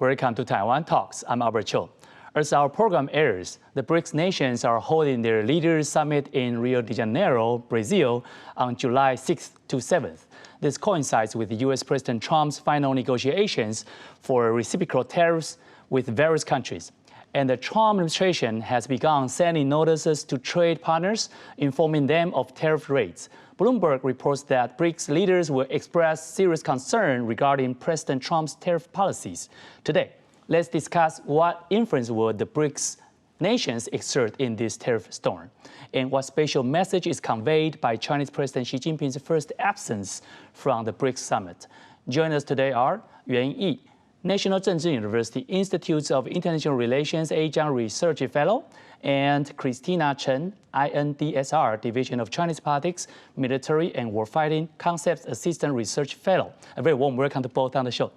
Welcome to Taiwan Talks. I'm Albert Chiu. As our program airs, the BRICS nations are holding their Leaders Summit in Rio de Janeiro, Brazil, on July 6th to 7th. This coincides with U.S. President Trump's final negotiations for reciprocal tariffs with various countries. And the Trump administration has begun sending notices to trade partners, informing them of tariff rates. Bloomberg reports that BRICS leaders will express serious concern regarding President Trump's tariff policies. Today, let's discuss what influence will the BRICS nations exert in this tariff storm, and what special message is conveyed by Chinese President Xi Jinping's first absence from the BRICS Summit. Joining us today are Yuan Yi, National Zhengzhi University Institute of International Relations Adjunct Research Fellow, and Christina Chen, INDSR Division of Chinese Politics, Military and Warfighting Concepts Assistant Research Fellow. A very warm welcome to both on the show.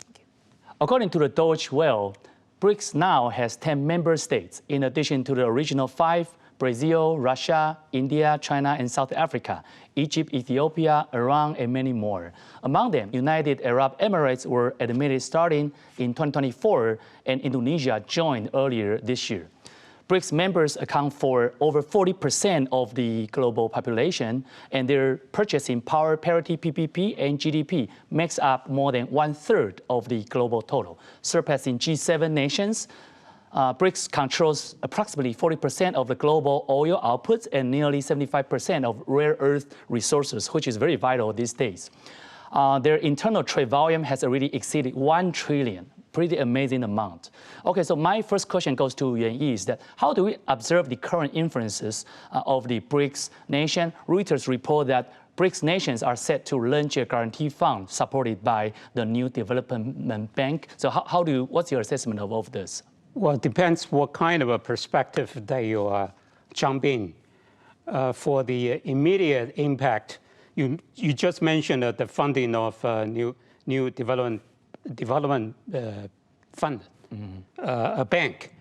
Thank you. According to the Deutsche Welle, BRICS now has 10 member states, in addition to the original 5, Brazil, Russia, India, China, and South Africa, Egypt, Ethiopia, Iran, and many more. Among them, United Arab Emirates were admitted starting in 2024, and Indonesia joined earlier this year. BRICS members account for over 40% of the global population, and their purchasing power parity PPP and GDP makes up more than 1/3 of the global total, surpassing G7 nations. BRICS controls approximately 40% of the global oil output and nearly 75% of rare earth resources, which is very vital these days. Their internal trade volume has already exceeded 1 trillion. Pretty amazing amount. Okay, so my first question goes to Yuan Yi, is that how do we observe the current influences of the BRICS nation? Reuters report that BRICS nations are set to launch a guarantee fund supported by the new development bank. So what's your assessment of this? Well, it depends what kind of a perspective that you jump in. For the immediate impact, you just mentioned the funding of new development fund, a bank.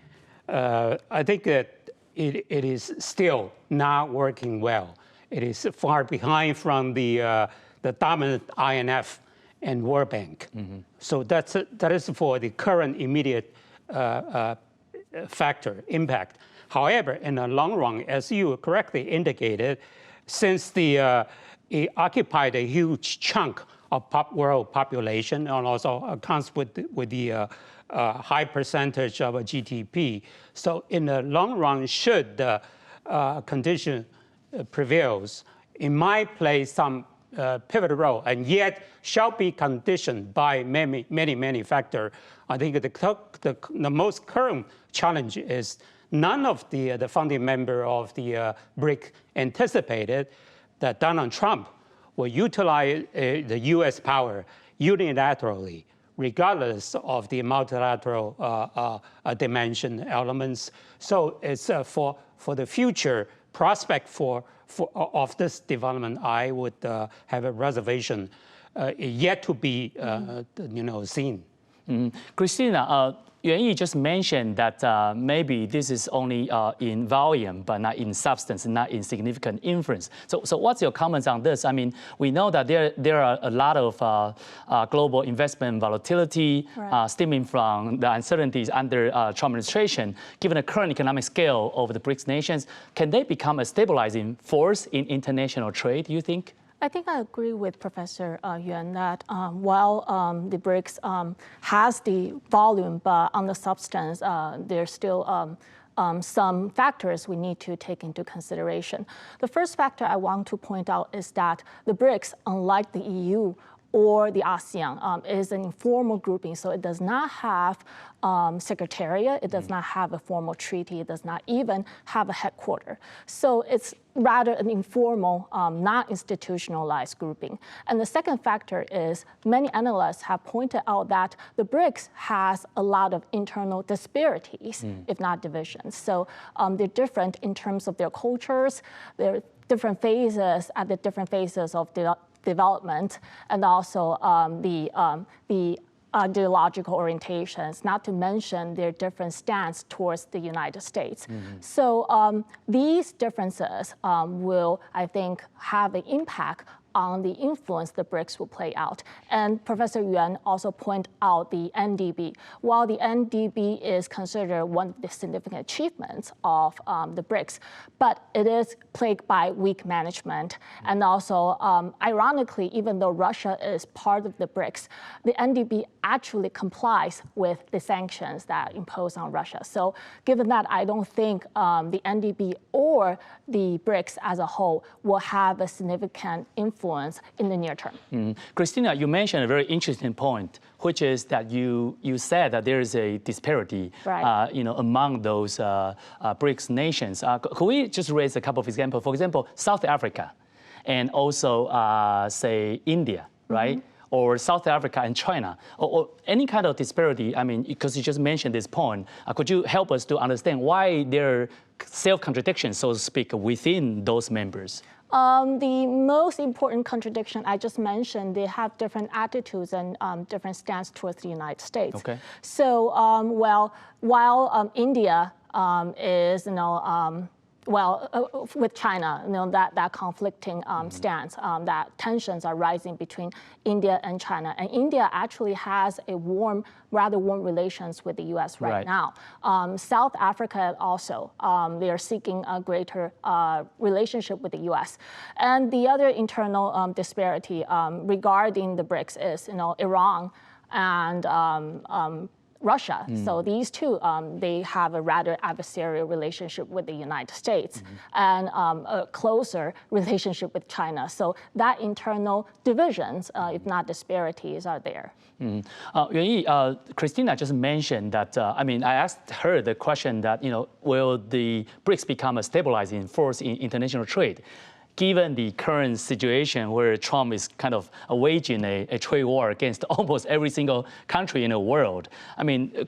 I think that it is still not working well. It is far behind from the dominant IMF and World Bank. So that is for the current immediate impact. However, in the long run, as you correctly indicated, since it occupied a huge chunk of world population and also accounts with the high percentage of GDP. So in the long run, should the condition prevails, it might play some pivotal role, and yet shall be conditioned by many factors. I think the most current challenge is none of the founding member of the BRIC anticipated that Donald Trump will utilize the U.S. power unilaterally, regardless of the multilateral dimension elements. So it's for the future prospect of this development, I would have a reservation yet to be seen. Christina, Yuan Yi just mentioned that maybe this is only in volume, but not in substance, not in significant influence. So what's your comments on this? I mean, we know that there are a lot of global investment volatility stemming from the uncertainties under Trump administration. Given the current economic scale of the BRICS nations, can they become a stabilizing force in international trade, do you think? I think I agree with Professor Yuan that while the BRICS has the volume, but on the substance, there's still some factors we need to take into consideration. The first factor I want to point out is that the BRICS, unlike the EU or the ASEAN, is an informal grouping, so it does not have secretariat, it does not have a formal treaty, it does not even have a headquarters. So it's rather an informal, not institutionalized grouping. And the second factor is many analysts have pointed out that the BRICS has a lot of internal disparities, if not divisions. So they're different in terms of their cultures, their different phases at the different phases of development, and also the ideological orientations, not to mention their different stance towards the United States. So these differences will, I think, have an impact on the influence the BRICS will play out. And Professor Yuan also pointed out the NDB. While the NDB is considered one of the significant achievements of the BRICS, but it is plagued by weak management. And also, ironically, even though Russia is part of the BRICS, the NDB actually complies with the sanctions that impose on Russia. So given that, I don't think the NDB or the BRICS as a whole will have a significant influence in the near term. Christina, you mentioned a very interesting point, which is that you said that there is a disparity, right. Among those BRICS nations. Could we just raise a couple of examples? For example, South Africa, and also say India, right? Or South Africa and China, or any kind of disparity. I mean, because you just mentioned this point, could you help us to understand why there are self-contradictions, so to speak, within those members? The most important contradiction I just mentioned, they have different attitudes and different stance towards the United States. Okay. So, while India is, with China, that conflicting stance, that tensions are rising between India and China. And India actually has a rather warm relations with the U.S. right now. South Africa also, they are seeking a greater relationship with the U.S. And the other internal disparity regarding the BRICS is, Iran and Russia. So these two, they have a rather adversarial relationship with the United States and a closer relationship with China. So that internal divisions, if not disparities, are there. Christina just mentioned that, I asked her the question that, will the BRICS become a stabilizing force in international trade? Given the current situation where Trump is kind of waging a trade war against almost every single country in the world,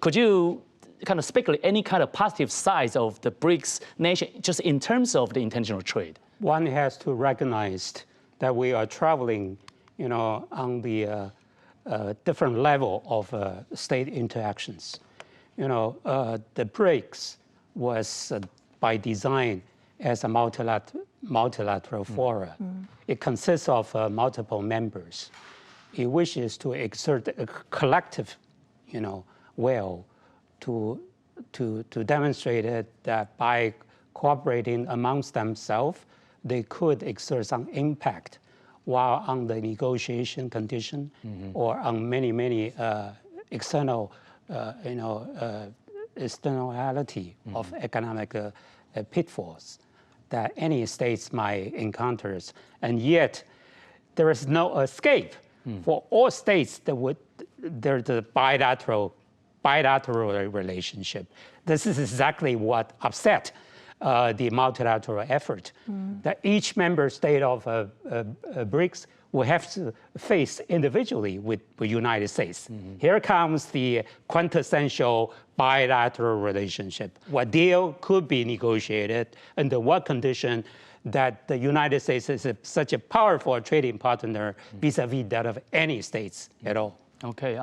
could you kind of speculate any kind of positive sides of the BRICS nation just in terms of the international trade? One has to recognize that we are traveling, on the different level of state interactions. The BRICS was by design as a multilateral forum. It consists of multiple members. It wishes to exert a collective, will to demonstrate it that by cooperating amongst themselves, they could exert some impact while on the negotiation condition or on many external, externality of economic pitfalls that any states might encounter. And yet, there is no escape for all states there's a bilateral relationship. This is exactly what upset the multilateral effort, that each member state of BRICS will have to face individually with the United States. Here comes the quintessential bilateral relationship. What deal could be negotiated, under what condition that the United States is such a powerful trading partner vis-a-vis that of any states at all. Okay.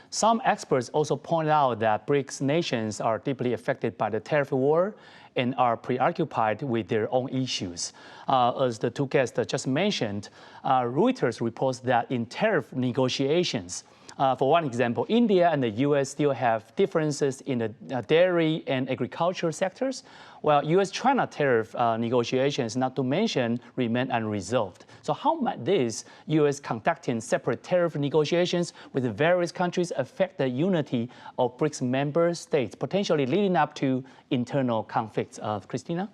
Some experts also point out that BRICS nations are deeply affected by the tariff war and are preoccupied with their own issues. As the two guests just mentioned, Reuters reports that in tariff negotiations, for one example, India and the U.S. still have differences in the dairy and agriculture sectors, while U.S.-China tariff negotiations, not to mention, remain unresolved. So how might this U.S. conducting separate tariff negotiations with various countries affect the unity of BRICS member states, potentially leading up to internal conflicts? Christina?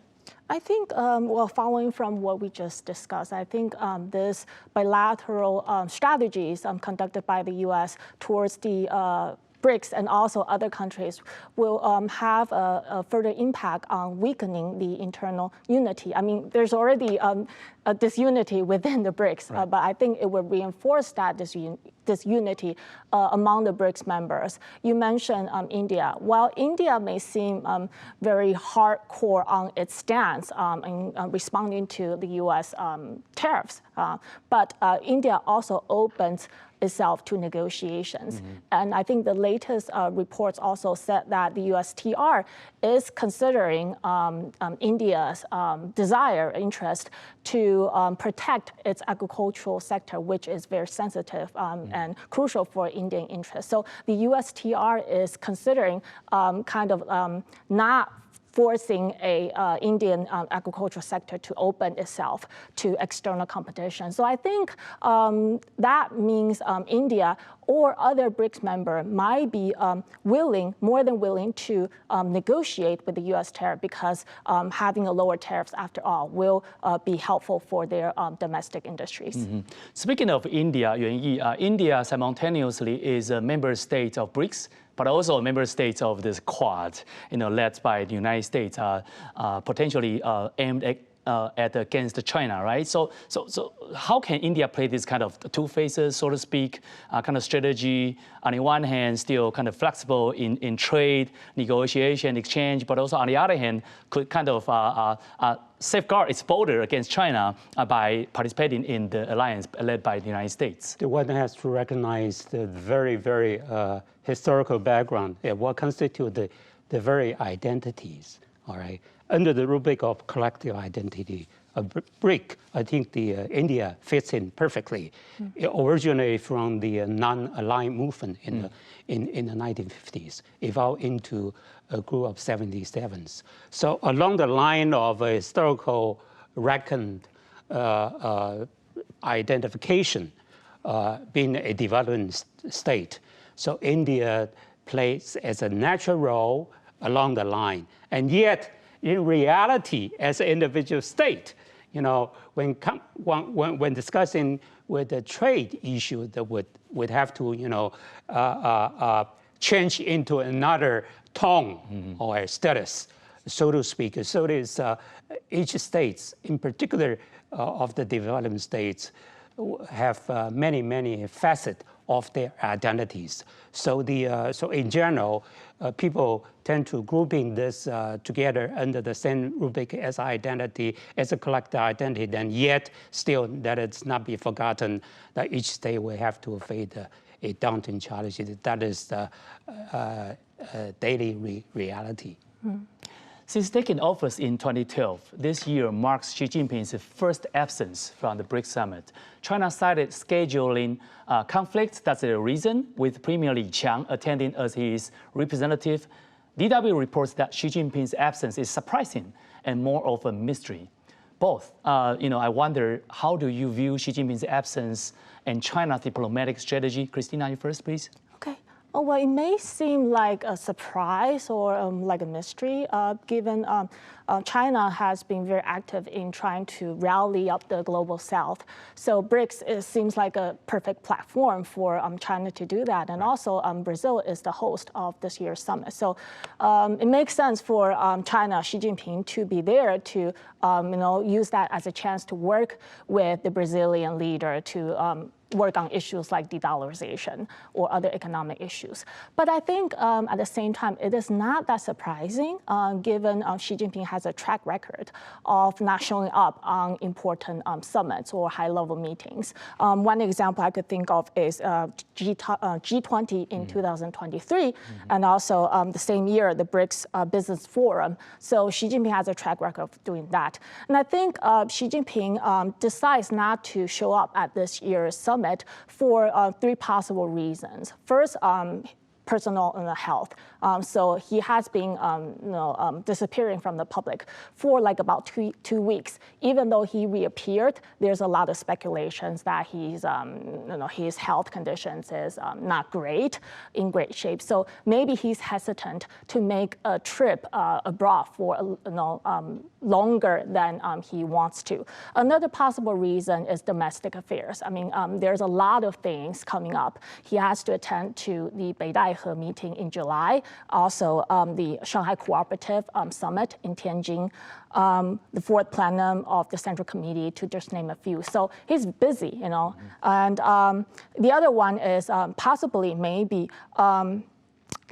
I think, following from what we just discussed, I think this bilateral strategies conducted by the U.S. towards the BRICS and also other countries will have a further impact on weakening the internal unity. There's already a disunity within the BRICS, but I think it will reinforce that this unity among the BRICS members. You mentioned India. While India may seem very hardcore on its stance in responding to the U.S. tariffs, but India also opens itself to negotiations. And I think the latest reports also said that the USTR is considering India's desire, interest to protect its agricultural sector, which is very sensitive and crucial for Indian interests. So the USTR is considering not forcing a Indian agricultural sector to open itself to external competition. So I think that means India or other BRICS member might be more than willing to negotiate with the U.S. tariff, because having a lower tariffs, after all, will be helpful for their domestic industries. Speaking of India, Yuan Yi, India simultaneously is a member state of BRICS, but also a member state of this Quad, led by the United States, potentially aimed at against China, right? So how can India play this kind of two faces, so to speak, kind of strategy? On the one hand, still kind of flexible in trade, negotiation, exchange, but also on the other hand, could kind of safeguard its border against China by participating in the alliance led by the United States. The one has to recognize the very, very historical background and what constitutes the very identities, all right? Under the rubric of collective identity, a BRIC, I think India fits in perfectly. It originated from the non-aligned movement in the 1950s, evolved into a group of 77s. So along the line of a historical reckoned identification, being a developing state, so India plays as a natural role along the line, and yet in reality, as an individual state, when discussing with the trade issue, that would have to change into another tone or status, so to speak. So it is each states, in particular of the developing states, have many facets of their identities. So in general, people tend to grouping this together under the same rubric as identity, as a collective identity, and yet still that it's not be forgotten that each state will have to face a daunting challenge. That is the daily reality. Since taking office in 2012, this year marks Xi Jinping's first absence from the BRICS Summit. China cited scheduling conflicts. That's the reason, with Premier Li Qiang attending as his representative. DW reports that Xi Jinping's absence is surprising and more of a mystery. Both, I wonder, how do you view Xi Jinping's absence and China's diplomatic strategy? Christina, you first, please. Oh, well, it may seem like a surprise or like a mystery, given China has been very active in trying to rally up the global south. So BRICS seems like a perfect platform for China to do that. And also Brazil is the host of this year's summit. So it makes sense for China, Xi Jinping, to be there to use that as a chance to work with the Brazilian leader to work on issues like de-dollarization or other economic issues. But I think at the same time, it is not that surprising given Xi Jinping has a track record of not showing up on important summits or high-level meetings. One example I could think of is G20 in 2023, and also the same year, the BRICS Business Forum. So Xi Jinping has a track record of doing that. And I think Xi Jinping decides not to show up at this year's summit for three possible reasons. First, personal health. So he has been disappearing from the public for like about two weeks. Even though he reappeared, there's a lot of speculations that he's, his health conditions is not great, in great shape. So maybe he's hesitant to make a trip abroad for longer than he wants to. Another possible reason is domestic affairs. I mean, there's a lot of things coming up. He has to attend to the Beidaihe meeting in July, also the Shanghai Cooperative Summit in Tianjin, the fourth plenum of the Central Committee, to just name a few. So he's busy, And the other one is possibly maybe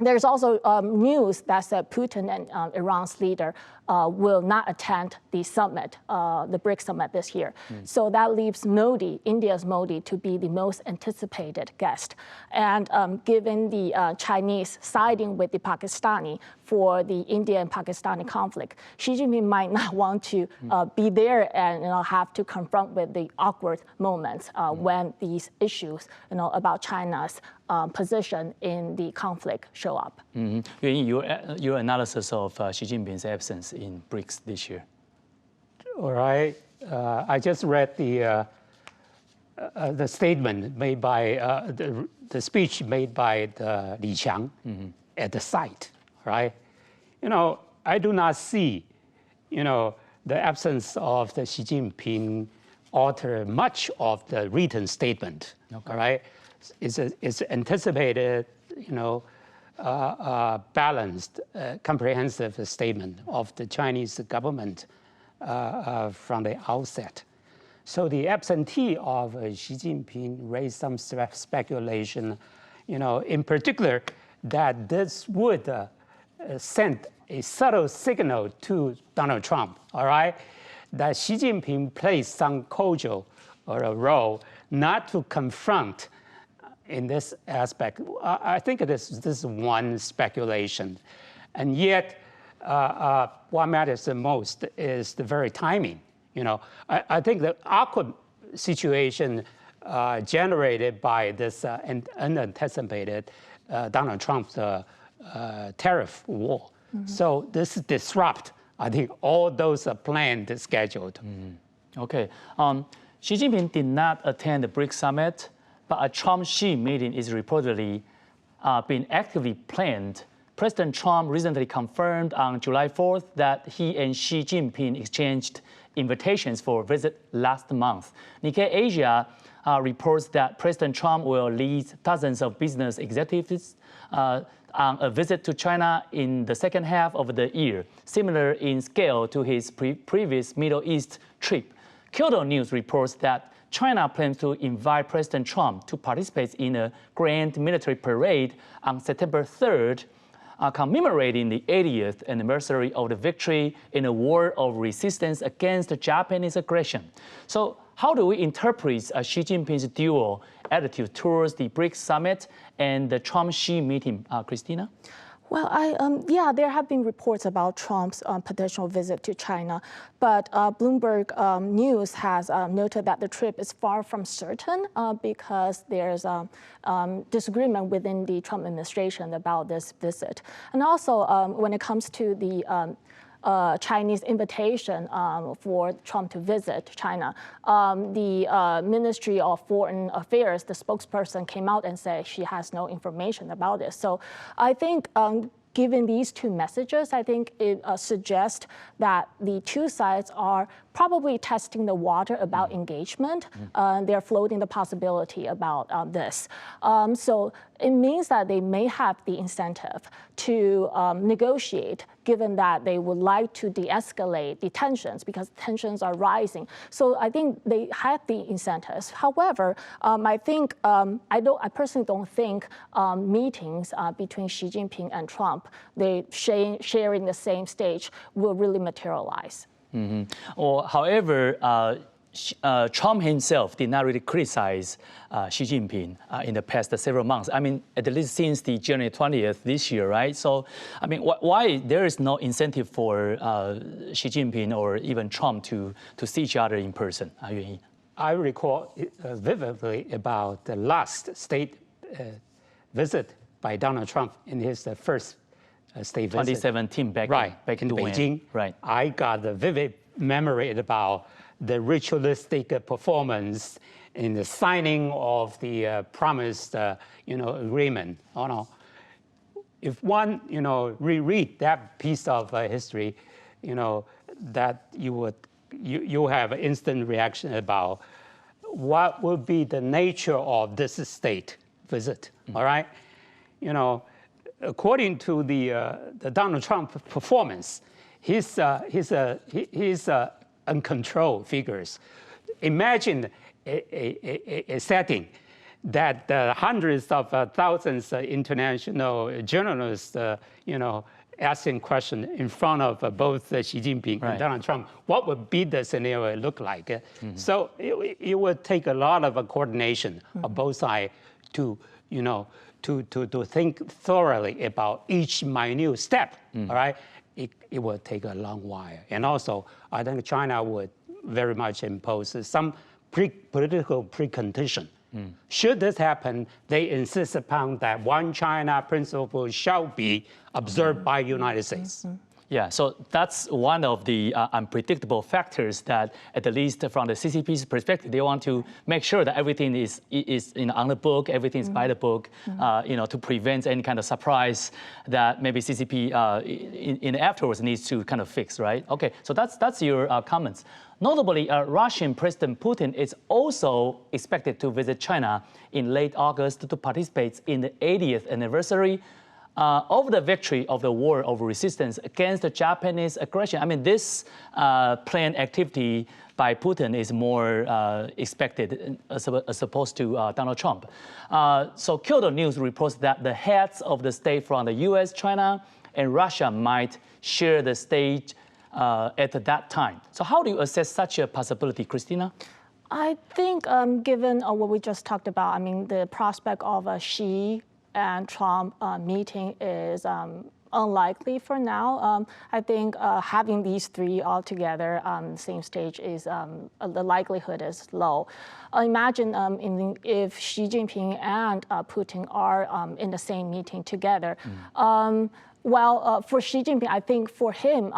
there's also news that said Putin and Iran's leader will not attend the summit, the BRICS Summit this year. So that leaves Modi, India's Modi, to be the most anticipated guest. And given the Chinese siding with the Pakistani for the India and Pakistani conflict, Xi Jinping might not want to be there and have to confront with the awkward moments when these issues about China's position in the conflict show up. Your analysis of Xi Jinping's absence in BRICS this year. All right. I just read the statement made by the speech made by Li Qiang at the site. Right. I do not see, the absence of the Xi Jinping alter much of the written statement. Okay. All right. It's anticipated, balanced, comprehensive statement of the Chinese government from the outset. So the absentee of Xi Jinping raised some speculation, in particular that this would send a subtle signal to Donald Trump, all right, that Xi Jinping plays some cudgel or a role not to confront in this aspect. I think this is one speculation. And yet, what matters the most is the very timing. I think the awkward situation generated by this unanticipated Donald Trump's tariff war. So this disrupt, I think, all those are planned, scheduled. Okay. Xi Jinping did not attend the BRICS Summit, but a Trump-Xi meeting is reportedly being actively planned. President Trump recently confirmed on July 4th that he and Xi Jinping exchanged invitations for a visit last month. Nikkei Asia reports that President Trump will lead dozens of business executives on a visit to China in the second half of the year, similar in scale to his previous Middle East trip. Kyodo News reports that China plans to invite President Trump to participate in a grand military parade on September 3rd, commemorating the 80th anniversary of the victory in a war of resistance against Japanese aggression. So how do we interpret Xi Jinping's dual attitude towards the BRICS Summit and the Trump-Xi meeting, Christina? Well, there have been reports about Trump's potential visit to China, but Bloomberg News has noted that the trip is far from certain because there's disagreement within the Trump administration about this visit. And also, when it comes to the Chinese invitation for Trump to visit China. The Ministry of Foreign Affairs, the spokesperson came out and said she has no information about this. So I think given these two messages, I think it suggests that the two sides are probably testing the water about engagement. They're floating the possibility about this. So it means that they may have the incentive to negotiate, given that they would like to de-escalate the tensions because tensions are rising. So I think they have the incentives. However, I think I personally don't think meetings between Xi Jinping and Trump, they sharing the same stage, will really materialize. Or, however, Trump himself did not really criticize Xi Jinping in the past several months. I mean, at least since the January 20th this year, right? So, I mean, why there is no incentive for Xi Jinping or even Trump to see each other in person? I recall vividly about the last state visit by Donald Trump in his first state visit. 2017, back in Beijing. Right. I got a vivid memory about the ritualistic performance in the signing of the promised, agreement. If one, reread that piece of history, that you have an instant reaction about what would be the nature of this state visit. All right, according to the Donald Trump performance, he's uncontrolled figures. Imagine a setting that hundreds of thousands of international journalists, asking question in front of both Xi Jinping and Donald Trump, what would be the scenario look like? So it would take a lot of coordination of both sides to, to think thoroughly about each minute step, all right? It would take a long while. And also, I think China would very much impose some political precondition. Should this happen, they insist upon that one China principle shall be observed by United States. Yeah, so that's one of the unpredictable factors that, at least from the CCP's perspective, they want to make sure that everything is on the book, everything is by the book, to prevent any kind of surprise that maybe CCP in afterwards needs to kind of fix, right? Okay, so that's your comments. Notably, Russian President Putin is also expected to visit China in late August to participate in the 80th anniversary of the victory of the war of resistance against the Japanese aggression. I mean, this planned activity by Putin is more expected as opposed to Donald Trump. So Kyoto News reports that the heads of the state from the US, China, and Russia might share the stage at that time. So how do you assess such a possibility, Christina? I think given what we just talked about, I mean, the prospect of a Xi and Trump meeting is unlikely for now. I think having these three all together on the same stage is the likelihood is low. Imagine if Xi Jinping and Putin are in the same meeting together. Well, for Xi Jinping, I think for him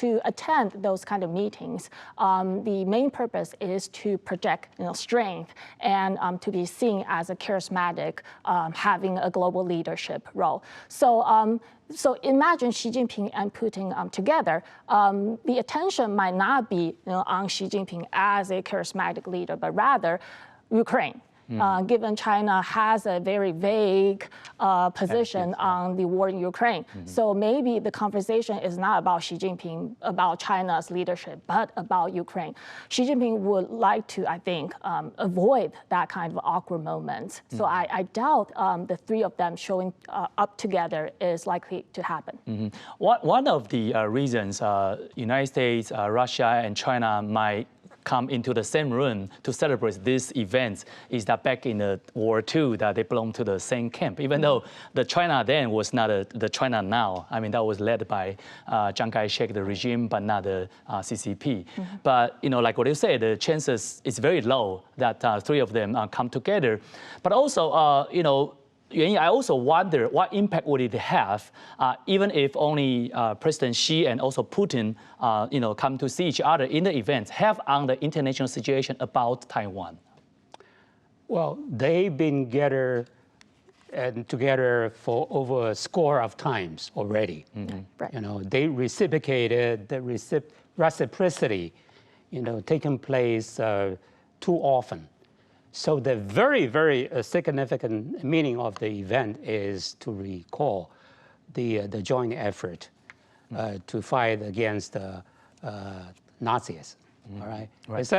to attend those kind of meetings, the main purpose is to project strength and to be seen as a charismatic, having a global leadership role. So, so imagine Xi Jinping and Putin together. The attention might not be on Xi Jinping as a charismatic leader, but rather Ukraine. Given China has a very vague position on the war in Ukraine. So maybe the conversation is not about Xi Jinping, about China's leadership, but about Ukraine. Xi Jinping would like to, I think, avoid that kind of awkward moment. So I doubt the three of them showing up together is likely to happen. One of the reasons United States, Russia, and China might come into the same room to celebrate this event is that back in the World War II that they belong to the same camp, even though the China then was not the China now. I mean, that was led by Chiang Kai-shek, the regime, but not the CCP. But, like what you said, the chances is very low that three of them come together. But also, I also wonder what impact would it have, even if only President Xi and also Putin, come to see each other in the event, have on the international situation about Taiwan? Well, they've been together for over a score of times already. Right. They reciprocated the reciprocity, taking place too often. So the very, very significant meaning of the event is to recall the joint effort to fight against Nazis. All right. Right.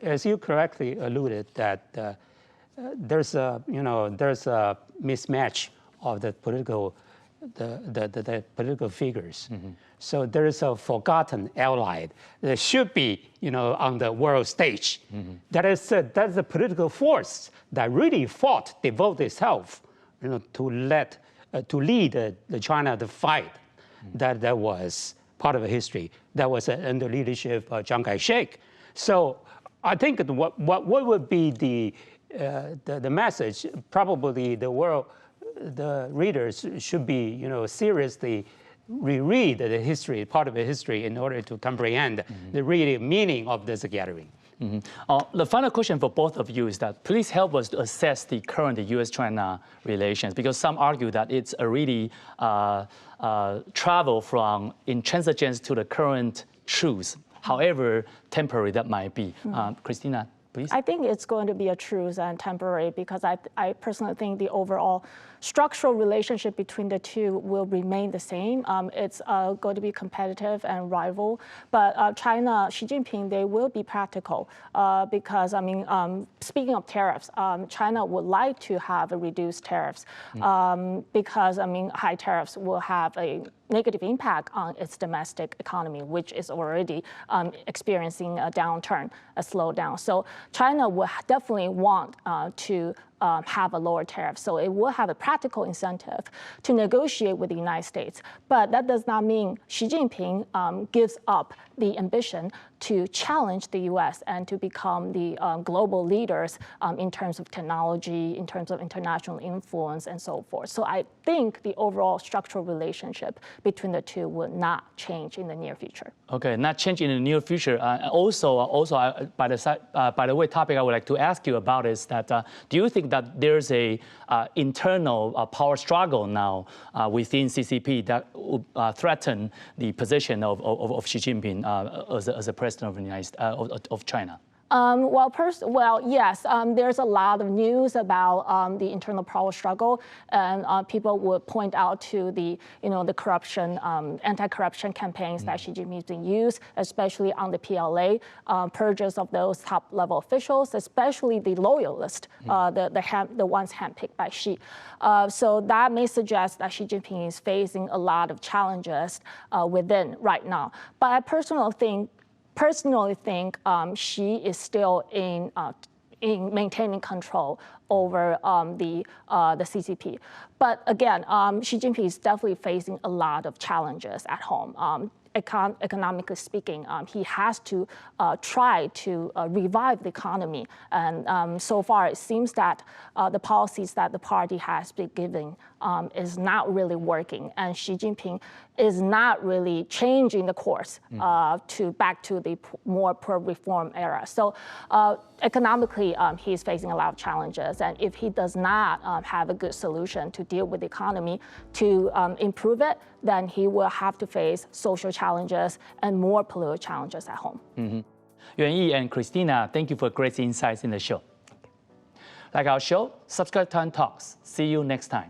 As you correctly alluded, that there's a mismatch of the political figures. So there is a forgotten ally that should be, on the world stage. That's a political force that really fought, devoted itself, to lead the China to fight. That was part of the history. That was under leadership of Chiang Kai-shek. So I think what would be the message? Probably the readers should be, seriously reread the history, part of the history, in order to comprehend the real meaning of this gathering. The final question for both of you is that please help us to assess the current U.S.-China relations, because some argue that it's already travel from intransigence to the current truce, however temporary that might be. Christina? please? I think it's going to be a truce and temporary because I personally think the overall structural relationship between the two will remain the same. It's going to be competitive and rival, but China, Xi Jinping, they will be practical because, I mean, speaking of tariffs, China would like to have a reduced tariffs because, I mean, high tariffs will have a negative impact on its domestic economy, which is already experiencing a downturn, a slowdown. So China will definitely want to have a lower tariff. So it will have a practical incentive to negotiate with the United States. But that does not mean Xi Jinping gives up the ambition to challenge the US and to become the global leaders in terms of technology, in terms of international influence, and so forth. So I think the overall structural relationship between the two will not change in the near future. Okay, not change in the near future. By the way, topic I would like to ask you about is that do you think that there's a internal power struggle now within CCP that would threaten the position of Xi Jinping as a president of the of China? Yes, there's a lot of news about the internal power struggle, and people would point out to the corruption, anti-corruption campaigns that Xi Jinping has been used, especially on the PLA, purges of those top-level officials, especially the loyalists, the ones handpicked by Xi. So that may suggest that Xi Jinping is facing a lot of challenges within right now. But I personally think Xi is still in maintaining control over the CCP. But again, Xi Jinping is definitely facing a lot of challenges at home. Economically speaking, he has to try to revive the economy. And so far, it seems that the policies that the party has been giving is not really working. And Xi Jinping is not really changing the course back to the more pro-reform era. So economically, he's facing a lot of challenges. And if he does not have a good solution to deal with the economy to improve it, then he will have to face social challenges and more political challenges at home. Yuanyi and Christina, thank you for great insights in the show. Like our show, subscribe to Talks. See you next time.